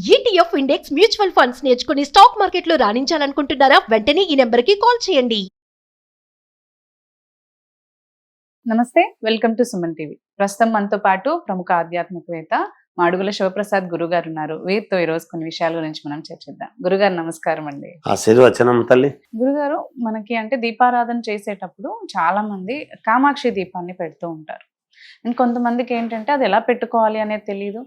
ETF index mutual funds నేర్చుకుని stock మార్కెట్లో రాణించాలనుకుంటున్నారా? వెంటనే ఈ నెంబర్కి కాల్ చేయండి. నమస్తే, వెల్కమ్ టు సుమన్ టీవీ. ప్రస్తుతం మనతో పాటు ప్రముఖ ఆధ్యాత్మికవేత్త మాడుగుల శివప్రసాద్ గురుగారు ఉన్నారు. వీరితో ఈ రోజు కొన్ని విషయాల గురించి మనం చర్చిద్దాం. గురుగారు నమస్కారం అండి. ఆశీర్వచనం తల్లి. గురుగారు, మనకి దీపారాధన చేసేటప్పుడు చాలా మంది కామాక్షి దీపాన్ని పెడుతూ ఉంటారు. అండ్ కొంతమందికి ఏంటంటే అది ఎలా పెట్టుకోవాలి అనేది తెలియదు.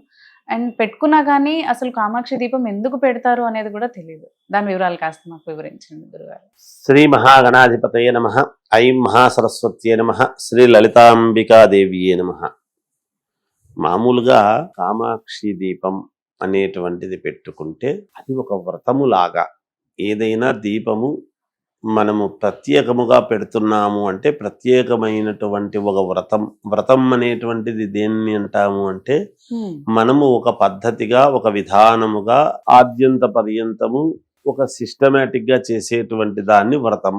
అండ్ పెట్టుకున్నా కానీ అసలు కామాక్షి దీపం ఎందుకు పెడతారు అనేది కూడా తెలియదు. దాని వివరాలు కాస్త మాకు వివరించండి గురుగారు. శ్రీ మహాగణాధిపతయే నమః. ఐం మహాసరస్వత్యే నమః. శ్రీ లలితాంబికాదేవియే నమః. మామూలుగా కామాక్షి దీపం అనేటువంటిది పెట్టుకుంటే అది ఒక వ్రతములాగా. ఏదైనా దీపము మనము ప్రత్యేకముగా పెడుతున్నాము అంటే ప్రత్యేకమైనటువంటి ఒక వ్రతం అనేటువంటిది దేన్ని అంటాము అంటే మనము ఒక పద్ధతిగా ఒక విధానముగా ఆద్యంత పర్యంతము ఒక సిస్టమేటిక్ గా చేసేటువంటి దాన్ని వ్రతం.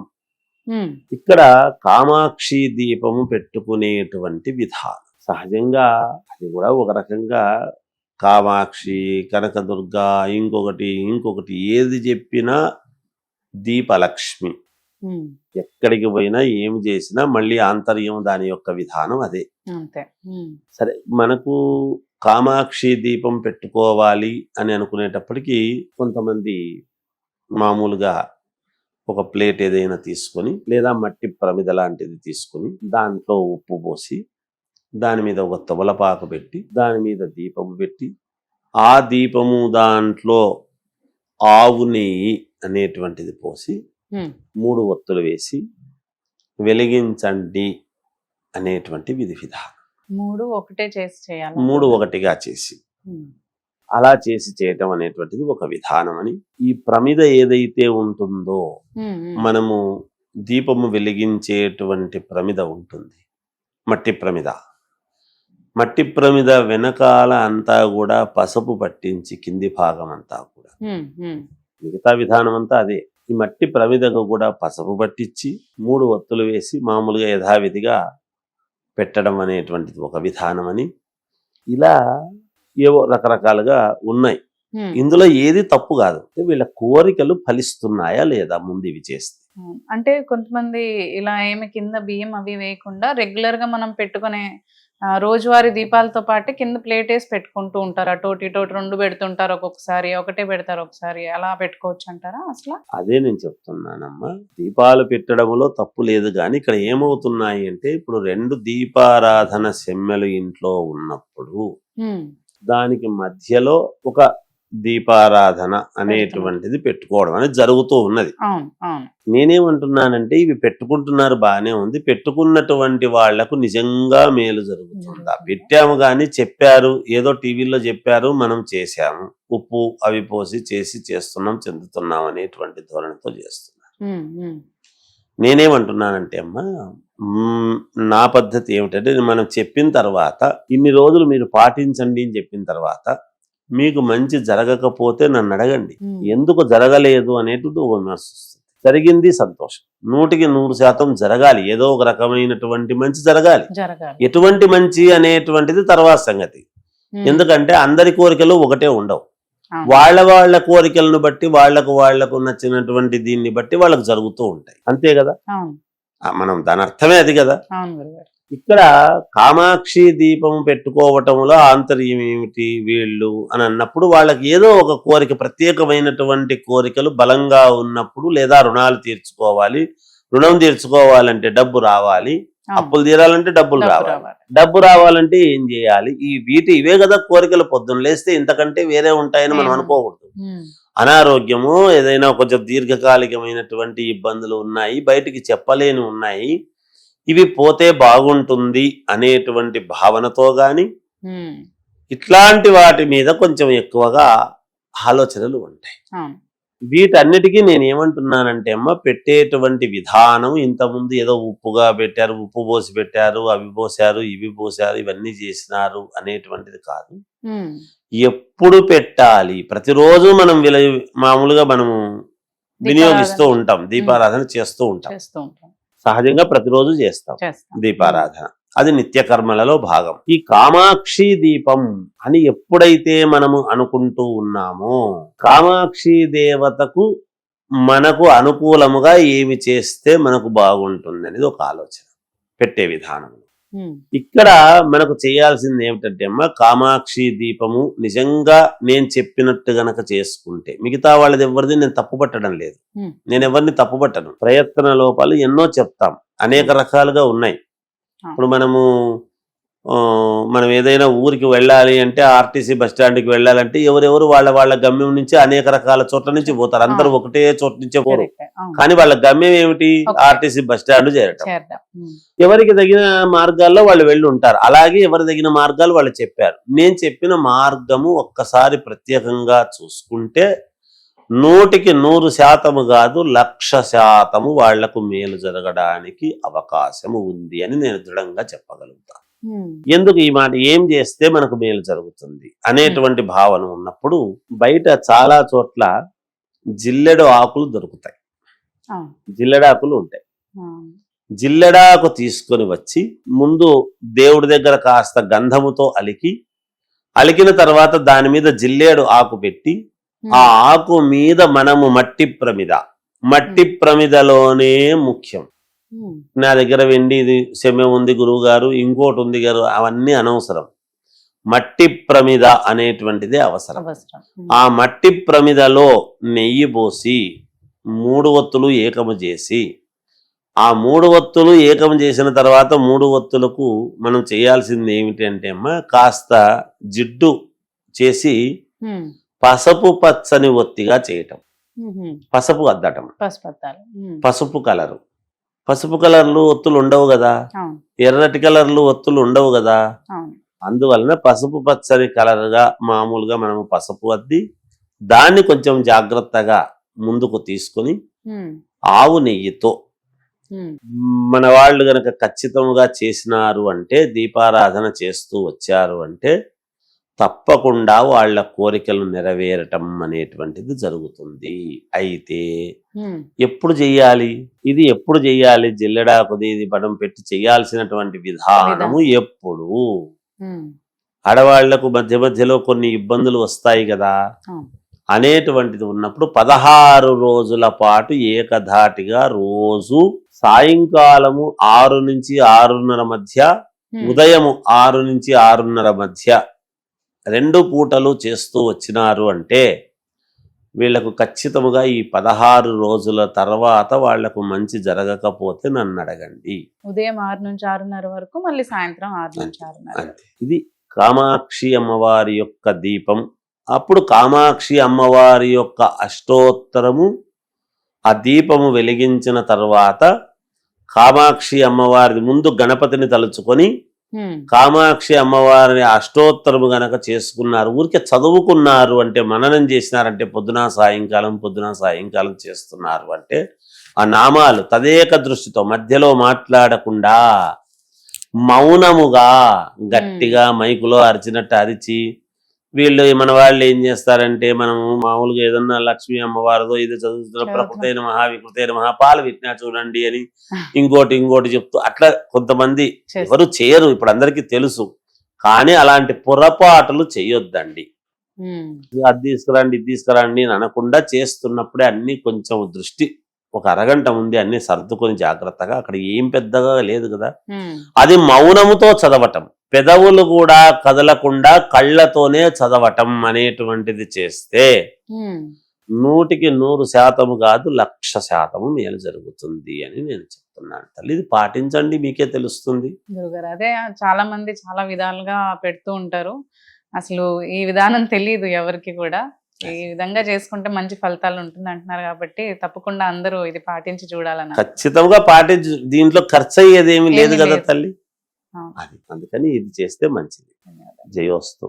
ఇక్కడ కామాక్షి దీపము పెట్టుకునేటువంటి విధానం సహజంగా అది కూడా ఒక రకంగా కామాక్షి, కనకదుర్గ, ఇంకొకటి ఏది చెప్పినా దీపలక్ష్మి. ఎక్కడికి పోయినా ఏం చేసినా మళ్ళీ ఆంతర్యం దాని యొక్క విధానం అదే. సరే, మనకు కామాక్షి దీపం పెట్టుకోవాలి అని అనుకునేటప్పటికీ కొంతమంది మామూలుగా ఒక ప్లేట్ ఏదైనా తీసుకొని లేదా మట్టి ప్రమిద లాంటిది తీసుకొని దాంట్లో ఉప్పు పోసి దాని మీద ఒక తమలపాకు పెట్టి దాని మీద దీపం పెట్టి ఆ దీపము దాంట్లో ఆవు నెయ్యి అనేటువంటిది పోసి 3 ఒత్తులు వేసి వెలిగించండి అనేటువంటి విధి విధానం. 3 ఒకటే చేసి చేయాలి. 3 ఒకటిగా చేసి అలా చేసి చేయటం అనేటువంటిది ఒక విధానం అని. ఈ ప్రమిద ఏదైతే ఉంటుందో మనము దీపము వెలిగించేటువంటి ప్రమిద ఉంటుంది, మట్టి ప్రమిద వెనకాల అంతా కూడా పసుపు పట్టించి కింది భాగం అంతా కూడా మిగతా విధానం అంతా అదే. ఈ మట్టి ప్రమిదకు కూడా పసుపు పట్టించి 3 ఒత్తులు వేసి మామూలుగా యథావిధిగా పెట్టడం అనేటువంటిది ఒక విధానం అని. ఇలా ఏవో రకరకాలుగా ఉన్నాయి. ఇందులో ఏది తప్పు కాదు. వీళ్ళ కోరికలు ఫలిస్తున్నాయా లేదా ముందు ఇవి చేస్తే. అంటే కొంతమంది ఇలా ఏమి కింద బియ్యం అవి వేయకుండా రెగ్యులర్ గా మనం పెట్టుకునే రోజువారీ దీపాలతో పాటు కింద ప్లేట్ వేసి పెట్టుకుంటూ ఉంటారు. అటోటి 2 పెడుతుంటారు, ఒక్కొక్కసారి ఒకటే పెడతారు, ఒకసారి అలా పెట్టుకోవచ్చు అంటారా? అసలు అదే నేను చెప్తున్నానమ్మా. దీపాలు పెట్టడంలో తప్పు లేదు, కానీ ఇక్కడ ఏమవుతున్నాయి అంటే ఇప్పుడు 2 దీపారాధన సెమ్మెలు ఇంట్లో ఉన్నప్పుడు దానికి మధ్యలో ఒక దీపారాధన అనేటువంటిది పెట్టుకోవడం అనేది జరుగుతూ ఉన్నది. నేనేమంటున్నానంటే ఇవి పెట్టుకుంటున్నారు, బాగానే ఉంది. పెట్టుకున్నటువంటి వాళ్లకు నిజంగా మేలు జరుగుతుందా? పెట్టాము కానీ చెప్పారు, ఏదో టీవీలో చెప్పారు, మనం చేశాము, ఉప్పు అవి పోసి చేస్తున్నాం, చెందుతున్నాం అనేటువంటి ధోరణితో చేస్తున్నారు. నేనేమంటున్నానంటే అమ్మా, నా పద్ధతి ఏమిటంటే మనం చెప్పిన తర్వాత ఇన్ని రోజులు మీరు పాటించండి అని చెప్పిన తర్వాత మీకు మంచి జరగకపోతే నన్ను అడగండి, ఎందుకు జరగలేదు అనేటువంటి ఒక విమర్శ వస్తుంది. జరిగింది సంతోషం, 100% జరగాలి. ఏదో ఒక రకమైనటువంటి మంచి జరగాలి. ఎటువంటి మంచి అనేటువంటిది తర్వాత సంగతి. ఎందుకంటే అందరి కోరికలు ఒకటే ఉండవు. వాళ్ళ కోరికలను బట్టి వాళ్లకు నచ్చినటువంటి దీన్ని బట్టి వాళ్ళకు జరుగుతూ ఉంటాయి, అంతే కదా. మనం దాని అర్థమే అది కదా. ఇక్కడ కామాక్షి దీపం పెట్టుకోవటంలో ఆంతర్యం ఏమిటి వీళ్ళు అని అన్నప్పుడు వాళ్ళకి ఏదో ఒక కోరిక, ప్రత్యేకమైనటువంటి కోరికలు బలంగా ఉన్నప్పుడు, లేదా రుణాలు తీర్చుకోవాలి, రుణం తీర్చుకోవాలంటే డబ్బు రావాలి, అప్పులు తీరాలంటే డబ్బు రావాలంటే ఏం చేయాలి, ఇవే కదా కోరికలు. పొద్దున్న లేస్తే ఇంతకంటే వేరే ఉంటాయని మనం అనుకోకూడదు. అనారోగ్యము, ఏదైనా కొంచెం దీర్ఘకాలికమైనటువంటి ఇబ్బందులు ఉన్నాయి, బయటికి చెప్పలేని ఉన్నాయి, ఇవి పోతే బాగుంటుంది అనేటువంటి భావనతో గాని ఇట్లాంటి వాటి మీద కొంచెం ఎక్కువగా ఆలోచనలు ఉంటాయి. వీటన్నిటికీ నేను ఏమంటున్నానంటే అమ్మ, పెట్టేటువంటి విధానం ఇంతకుముందు ఏదో ఉప్పుగా పెట్టారు, ఉప్పు పోసి పెట్టారు, అవి పోసారు, ఇవి పోసారు, ఇవన్నీ చేసినారు అనేటువంటిది కాదు. ఎప్పుడు పెట్టాలి? ప్రతిరోజు మనం మామూలుగా మనము వినియోగిస్తూ ఉంటాం, దీపారాధన చేస్తూ ఉంటాం. సహజంగా ప్రతిరోజు చేస్తాం దీపారాధన. అది నిత్యకర్మలలో భాగం. ఈ కామాక్షి దీపం అని ఎప్పుడైతే మనము అనుకుంటూ ఉన్నామో, కామాక్షి దేవతకు మనకు అనుకూలముగా ఏమి చేస్తే మనకు బాగుంటుంది అనేది ఒక ఆలోచన పెట్టే విధానం. ఇక్కడ మనకు చేయాల్సింది ఏమిటంటే అమ్మ, కామాక్షి దీపము నిజంగా నేను చెప్పినట్టు గనక చేసుకుంటే, మిగతా వాళ్ళది ఎవరిది నేను తప్పుపట్టడం లేదు, నేను ఎవరిని తప్పుపట్టను. ప్రయత్న లోపాలు ఎన్నో చెప్తాం, అనేక రకాలుగా ఉన్నాయి. ఇప్పుడు మనం ఏదైనా ఊరికి వెళ్ళాలి అంటే, ఆర్టీసీ బస్ స్టాండ్కి వెళ్ళాలంటే ఎవరెవరు వాళ్ళ గమ్యం నుంచి అనేక రకాల చోట్ల నుంచి పోతారు. అందరూ ఒకటే చోట నుంచే పోరు, కానీ వాళ్ళ గమ్యం ఏమిటి? ఆర్టీసీ బస్ స్టాండ్ చేరటం. ఎవరికి తగిన మార్గాల్లో వాళ్ళు వెళ్ళి ఉంటారు. అలాగే ఎవరి తగిన మార్గాలు వాళ్ళు చెప్పారు. నేను చెప్పిన మార్గము ఒక్కసారి ప్రత్యేకంగా చూసుకుంటే 100% కాదు, 1,00,000% వాళ్లకు మేలు జరగడానికి అవకాశము ఉంది అని నేను దృఢంగా చెప్పగలుగుతాను. ఎందుకు ఈ మాట? ఏం చేస్తే మనకు మేలు జరుగుతుంది అనేటువంటి భావన ఉన్నప్పుడు, బయట చాలా చోట్ల జిల్లెడు ఆకులు దొరుకుతాయి, జిల్లెడాకులు ఉంటాయి. జిల్లెడాకు తీసుకొని వచ్చి ముందు దేవుడి దగ్గర కాస్త గంధముతో అలికిన తర్వాత దాని మీద జిల్లేడు ఆకు పెట్టి, ఆ ఆకు మీద మనము మట్టి ప్రమిదలోనే ముఖ్యం. నా దగ్గర వెండి సెమ్మె ఉంది గురువు గారు, ఇంకోటి ఉంది గారు, అవన్నీ అనవసరం. మట్టి ప్రమిద అనేటువంటిదే అవసరం. ఆ మట్టి ప్రమిదలో నెయ్యి పోసి 3 ఒత్తులు ఏకము చేసి, ఆ 3 ఒత్తులు ఏకము చేసిన తర్వాత 3 ఒత్తులకు మనం చేయాల్సింది ఏమిటి అంటే అమ్మ, కాస్త జిడ్డు చేసి పసుపు పచ్చని ఒత్తిగా చేయటం. పసుపు అద్దటం, పసుపు కలర్లు ఒత్తులు ఉండవు కదా, ఎర్రటి కలర్లు ఒత్తులు ఉండవు కదా. అందువలన పసుపు పచ్చని కలర్గా మామూలుగా మనము పసుపు అద్ది దాన్ని కొంచెం జాగ్రత్తగా ముందుకు తీసుకొని ఆవు నెయ్యితో మన వాళ్ళు గనక ఖచ్చితంగా చేసినారు అంటే, దీపారాధన చేస్తూ వచ్చారు అంటే తప్పకుండా వాళ్ళ కోరికలు నెరవేరటం అనేటువంటిది జరుగుతుంది. అయితే ఎప్పుడు చెయ్యాలి ఇది? ఎప్పుడు చెయ్యాలి? జిల్లెడాకుది ఇది పడం పెట్టి చెయ్యాల్సినటువంటి విధానము ఎప్పుడు? ఆడవాళ్లకు మధ్యలో కొన్ని ఇబ్బందులు వస్తాయి కదా అనేటువంటిది ఉన్నప్పుడు 16 రోజుల పాటు ఏకధాటిగా రోజు సాయంకాలము 6 నుంచి 6:30 మధ్య, ఉదయము 6 నుంచి 6:30 మధ్య 2 పూటలు చేస్తూ వచ్చినారు అంటే వీళ్లకు ఖచ్చితముగా ఈ 16 రోజుల తర్వాత వాళ్లకు మంచి జరగకపోతే నన్ను అడగండి. ఉదయం 6 నుంచి 6:30 వరకు, మళ్ళీ సాయంత్రం 6 నుంచి 6:30. ఇది కామాక్షి అమ్మవారి యొక్క దీపం. అప్పుడు కామాక్షి అమ్మవారి యొక్క అష్టోత్తరము ఆ దీపము వెలిగించిన తర్వాత, కామాక్షి అమ్మవారి ముందు గణపతిని తలుచుకొని కామాక్షి అమ్మవారిని అష్టోత్తరము గనక చేసుకున్నారు, ఊరికే చదువుకున్నారు అంటే, మననం చేసినారంటే, పొద్దున సాయంకాలం చేస్తున్నారు అంటే, ఆ నామాలు తదేక దృష్టితో మధ్యలో మాట్లాడకుండా మౌనముగా గట్టిగా మైకులో అరిచినట్టు అరిచి, వీళ్ళు మన వాళ్ళు ఏం చేస్తారంటే, మనము మామూలుగా ఏదన్నా లక్ష్మీ అమ్మవారిదో ఇది చదువుతున్న ప్రకృతైన మహా వికృతైన మహాపాలు విట్నా చూడండి అని ఇంకోటి చెప్తూ అట్లా కొంతమంది ఎవరు చేయరు, ఇప్పుడు అందరికీ తెలుసు. కానీ అలాంటి పొరపాటులు చేయొద్దండి. అది తీసుకురండి ఇది తీసుకురండి అని అనకుండా చేస్తున్నప్పుడే అన్ని కొంచెం దృష్టి ఒక అరగంట ముందే అన్ని సర్దుకొని జాగ్రత్తగా, అక్కడ ఏం పెద్దగా లేదు కదా, అది మౌనముతో చదవటం, పెదవులు కూడా కదలకుండా కళ్ళతోనే చదవటం అనేటువంటిది చేస్తే 100% కాదు 1,00,000% మేలు జరుగుతుంది అని నేను చెప్తున్నాను తల్లి. ఇది పాటించండి, మీకే తెలుస్తుంది. గురుగారు, అదే చాలా మంది చాలా విధాలుగా పెడుతూ ఉంటారు, అసలు ఈ విధానం తెలియదు ఎవరికి కూడా. ఈ విధంగా చేసుకుంటే మంచి ఫలితాలు ఉంటుంది అంటున్నారు కాబట్టి తప్పకుండా అందరూ ఇది పాటించి చూడాలన్న. ఖచ్చితంగా పాటించి, దీంట్లో ఖర్చు అయ్యేది ఏమీ లేదు కదా తల్లి. అందుకని ఇది చేస్తే మంచిది. జయోస్తు.